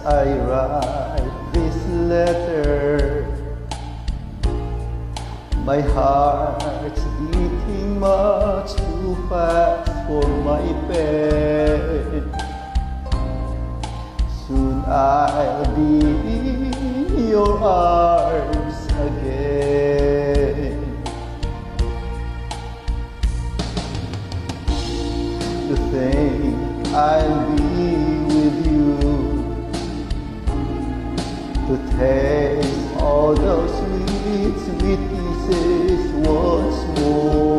I write this letter, my heart's beating much too fast for my pen. Soon I'll be in your arms again. To think I'll be with you, to taste all those sweet, sweet kisses once more.